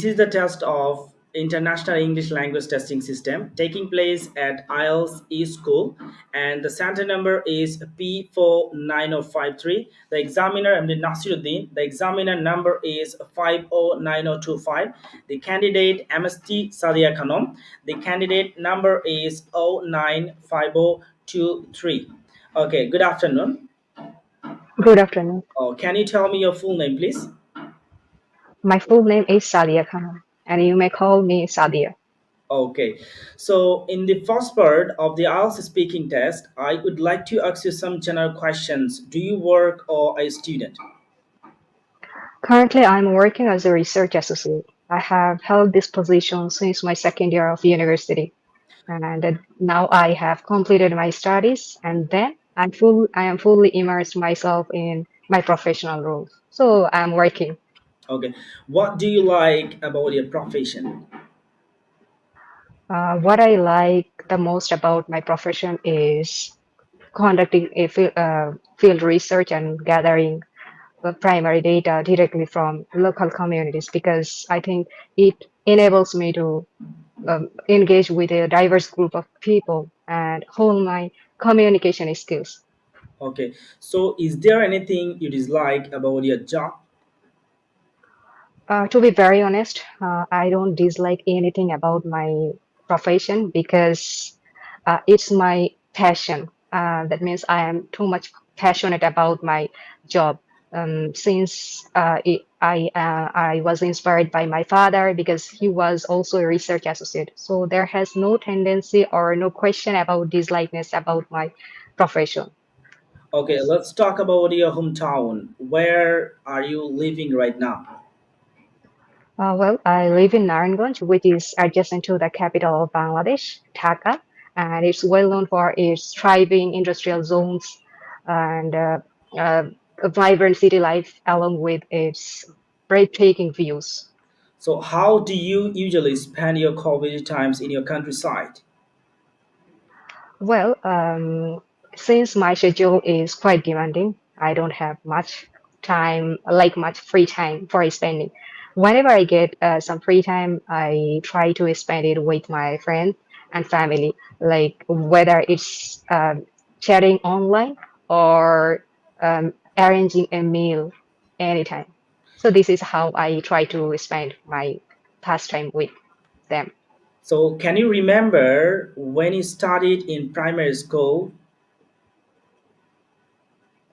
is the test of International English Language Testing System taking place at Ielts E School, and the center number is P49053. The examiner, Md Nasiruddin. The examiner number is 509025. The candidate, MST Sadia Khanom. The candidate number is 095023. Okay, good afternoon. Good afternoon. Can you tell me your full name, please? My full name is Sadia Khanom, and you may call me Sadia. Okay, so in the first part of the IELTS speaking test, I would like to ask you some general questions. Do you work or a student? Currently, I'm working as a research associate. I have held this position since my second year of university, and now I have completed my studies, and then I am fully immersed myself in my professional role. So I'm working. Okay, what do you like about your profession? What I like the most about my profession is conducting a field research and gathering primary data directly from local communities because I think it enables me to engage with a diverse group of people and hone my communication skills. Okay, so is there anything you dislike about your job? To be very honest, I don't dislike anything about my profession because it's my passion. That means I am too much passionate about my job. Since I was inspired by my father because he was also a research associate. So there has no tendency or no question about dislikeness about my profession. Okay, let's talk about your hometown. Where are you living right now? Well, I live in Naranganj, which is adjacent to the capital of Bangladesh, Dhaka, and it's well known for its thriving industrial zones and uh, a vibrant city life, along with its breathtaking views. So, how do you usually spend your COVID times in your countryside? Well, since my schedule is quite demanding, I don't have much time, like much free time for spending. Whenever I get some free time, I try to spend it with my friends and family, like whether it's chatting online or arranging a meal anytime. So this is how I try to spend my pastime with them. So, can you remember when you studied in primary school?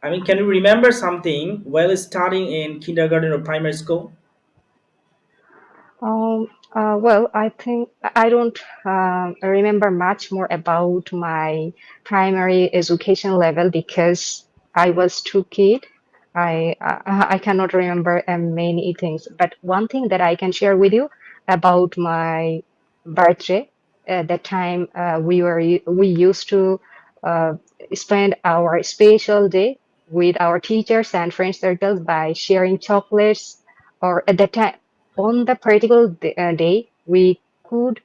I mean, can you remember something while studying in kindergarten or primary school? Well, I think I don't remember much more about my primary education level because I was too kid. I cannot remember many things. But one thing that I can share with you about my birthday, at that time we used to uh, spend our special day with our teachers and friend circles by sharing chocolates or at that time on the particular day we could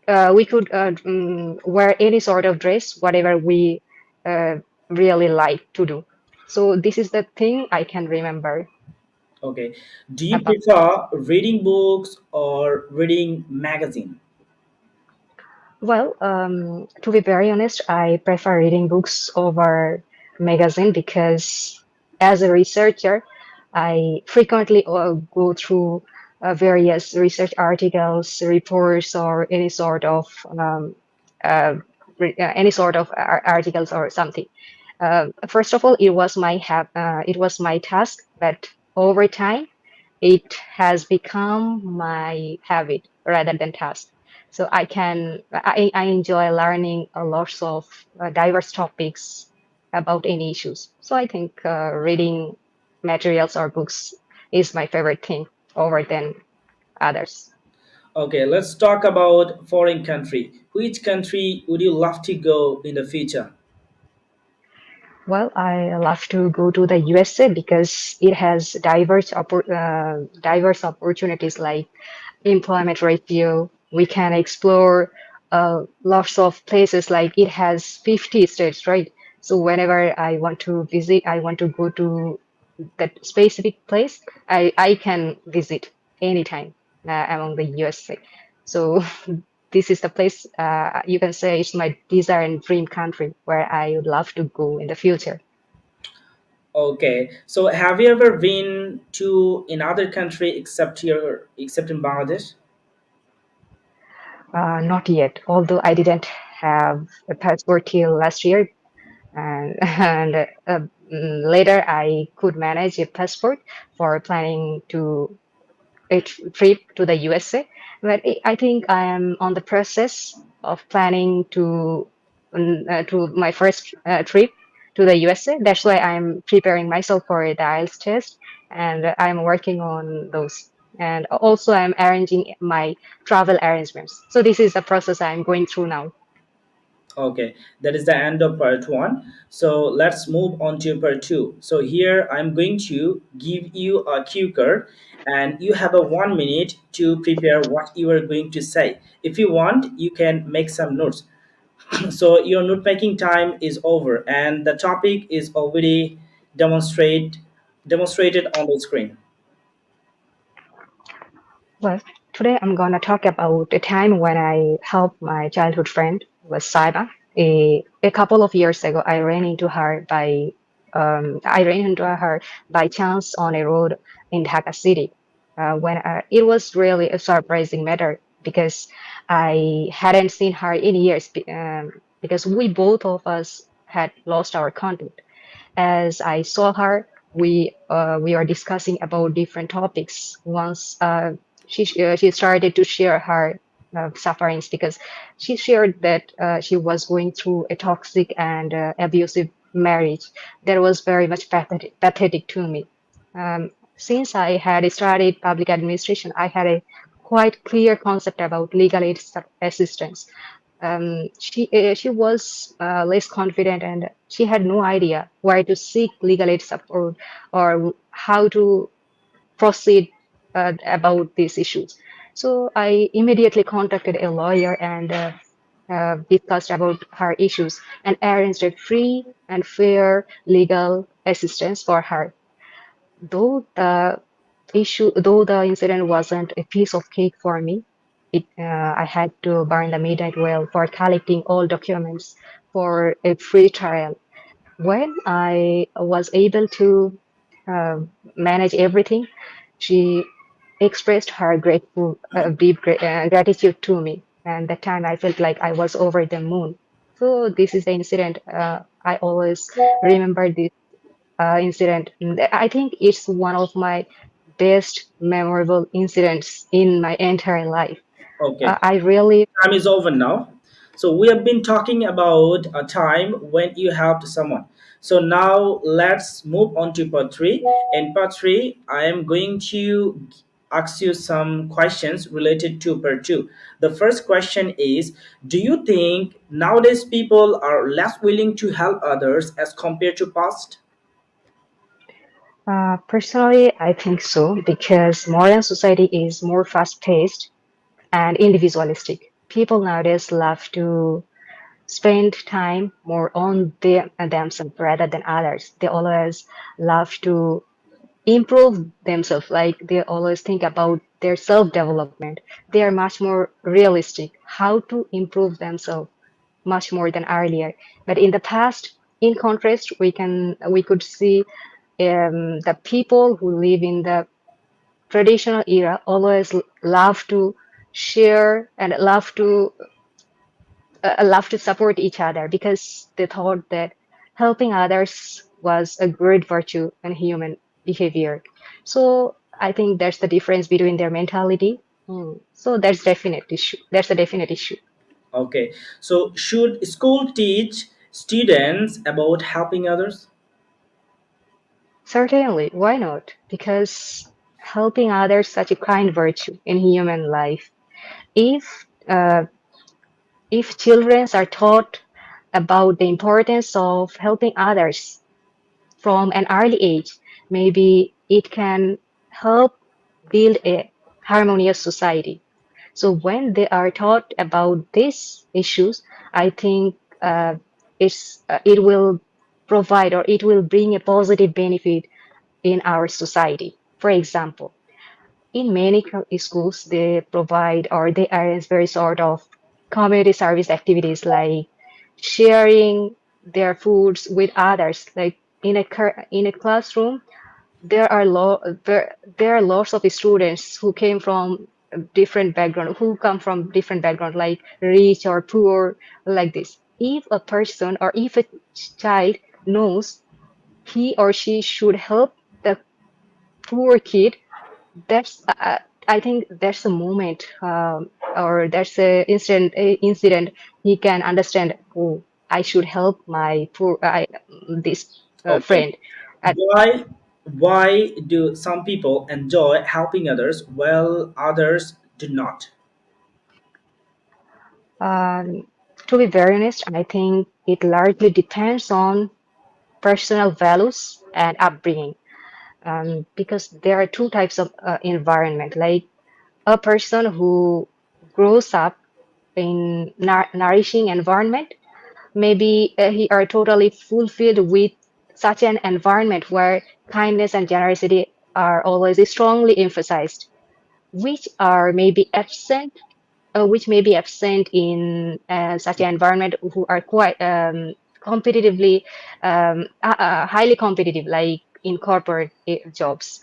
wear any sort of dress whatever we uh, really like to do. So this is the thing I can remember Okay. Do you about. prefer reading books or reading magazine? Well, to be very honest, I prefer reading books over magazine because as a researcher, I frequently go through various research articles, reports, or uh, any sort of articles or something. First of all, it was my task, but over time, it has become my habit rather than task. So I enjoy learning a lots of diverse topics about any issues. So I think reading materials or books is my favorite thing over than others. Okay, let's talk about foreign country. Which country would you love to go in the future? Well, I love to go to the USA because it has diverse opportunities like employment ratio. We can explore lots of places like it has 50 states, right? So whenever I want to visit, I want to go to that specific place, I can visit anytime. among the USA. So this is the place you can say it's my desire and dream country where I would love to go in the future. Okay, so have you ever been to another country except in Bangladesh? Not yet, although I didn't have a passport till last year, and later I could manage a passport for planning to trip to the USA. But I think I am on the process of planning to my first trip to the USA. That's why I'm preparing myself for the IELTS test, and I'm working on those. And also, I'm arranging my travel arrangements. So this is the process I'm going through now. Okay, that is the end of part one. So let's move on to part two. So here I'm going to give you a cue card, and you have a 1 minute to prepare what you are going to say. If you want, you can make some notes. So your note making time is over, and the topic is already demonstrated on the screen. Well, today I'm gonna talk about a time when I helped my childhood friend was Saiba. A couple of years ago, I ran into her by chance on a road in Dhaka city. When it was really a surprising matter because I hadn't seen her in years because we both of us had lost our contact. As I saw her, we are discussing about different topics. Once she started to share her sufferings because she shared that she was going through a toxic and abusive marriage that was very much pathetic to me. Since I had studied public administration, I had a quite clear concept about legal aid assistance. She was less confident and she had no idea where to seek legal aid support or how to proceed about these issues. So I immediately contacted a lawyer and discussed about her issues and arranged a free and fair legal assistance for her. Though the incident wasn't a piece of cake for me, I had to burn the midnight oil for collecting all documents for a free trial. When I was able to uh, manage everything, she expressed her gratitude to me. And that time I felt like I was over the moon. So this is the incident. I always remember this incident. I think it's one of my best memorable incidents in my entire life. Okay, I really time is over now. So we have been talking about a time when you helped someone. So now let's move on to part three. In part three, I am going to ask you some questions related to part two. The first question is: do you think nowadays people are less willing to help others as compared to past? personally I think so because modern society is more fast-paced and individualistic. People nowadays love to spend time more on themselves rather than others. They always love to improve themselves, like they always think about their self-development. They are much more realistic how to improve themselves much more than earlier. But in the past, in contrast, we could see the people who live in the traditional era always love to share and love to support each other because they thought that helping others was a great virtue and human behavior. So I think that's the difference between their mentality. So that's a definite issue. Okay, so should school teach students about helping others? Certainly, why not? Because helping others is such a kind virtue in human life. If if children are taught about the importance of helping others from an early age, maybe it can help build a harmonious society. So when they are taught about these issues, I think it will provide or it will bring a positive benefit in our society. For example, in many schools, they provide or they arrange very sort of community service activities like sharing their foods with others. Like in a classroom, there are lots of students who came from different background, who come from different background, like rich or poor, like this. If a person or if a child knows he or she should help the poor kid, that's I think that's a moment, or that's a incident he can understand. Oh, I should help my poor this Okay. friend. Uh, Why why do some people enjoy helping others while others do not? Um, to be very honest, I think it largely depends on personal values and upbringing. Because there are two types of environment. Like a person who grows up in nourishing environment, maybe he are totally fulfilled with such an environment where kindness and generosity are always strongly emphasized, which are maybe absent which may be absent in such an environment who are quite competitively highly competitive, like in corporate jobs.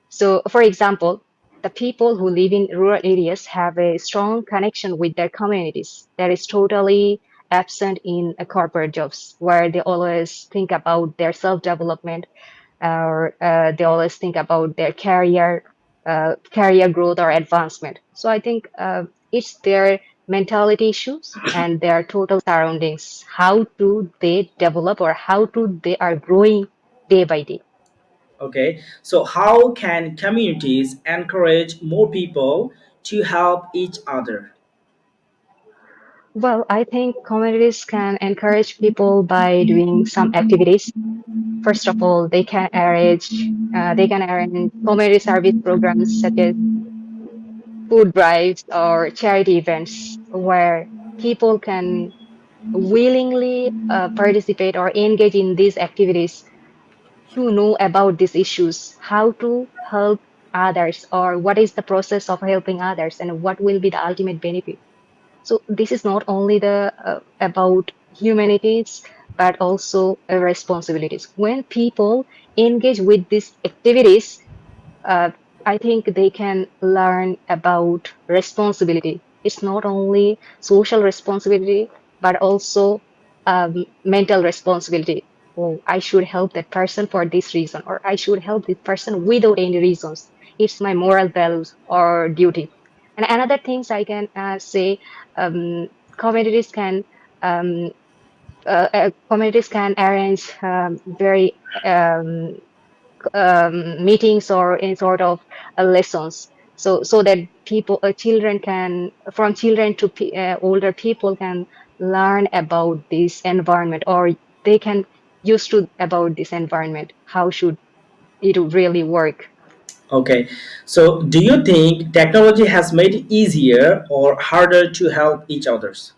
So, for example, the people who live in rural areas have a strong connection with their communities that is totally absent in corporate jobs, where they always think about their self development, or they always think about their career growth or advancement. So I think it's their mentality issues and their total surroundings. How do they develop, or how do they are growing day by day? Okay. So how can communities encourage more people to help each other? Well, I think communities can encourage people by doing some activities. First of all, they can arrange community service programs such as food drives or charity events where people can willingly participate or engage in these activities to know about these issues, how to help others, or what is the process of helping others, and what will be the ultimate benefit. So this is not only the about humanities, but also responsibilities. When people engage with these activities, uh, I think they can learn about responsibility. It's not only social responsibility, but also mental responsibility. Oh, I should help that person for this reason, or I should help this person without any reasons. It's my moral values or duty. And another things I can say, um, communities can um, communities can arrange very meetings or any sort of lessons, so that children can from children to older people can learn about this environment, or they can used to about this environment, how should it really work. Okay. So do you think technology has made it easier or harder to help each others?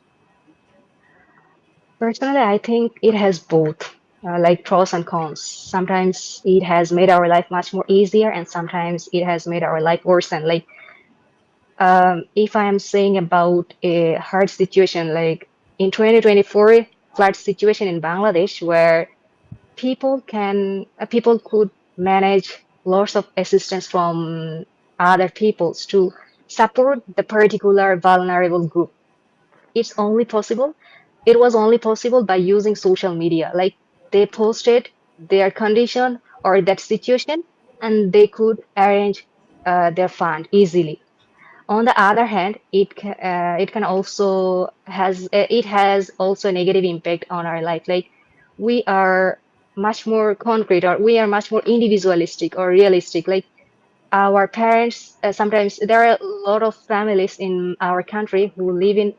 Personally, I think it has both, like pros and cons. Sometimes it has made our life much more easier, and sometimes it has made our life worse. And like, if I am saying about a hard situation, like in 2024, flood situation in Bangladesh, where people could manage lots of assistance from other peoples to support the particular vulnerable group. It's only possible. It was only possible by using social media. Like they posted their condition or that situation, and they could arrange their fund easily. On the other hand, it can also has also a negative impact on our life. Like we are much more concrete, or we are much more individualistic or realistic. Like our parents, sometimes there are a lot of families in our country who live in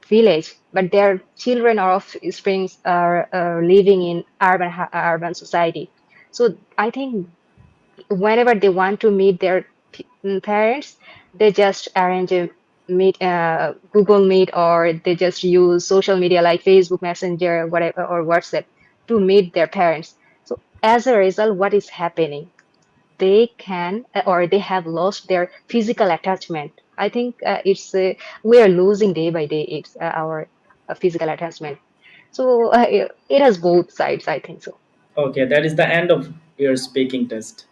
village, but their children or offsprings are living in urban society. So I think whenever they want to meet their parents, they just arrange a Google Meet, or they just use social media like Facebook Messenger, whatever, or WhatsApp to meet their parents. So as a result, what is happening? they can or they have lost their physical attachment. I think it's we are losing day by day. It's our physical attachment. So it has both sides. I think so. Okay, that is the end of your speaking test.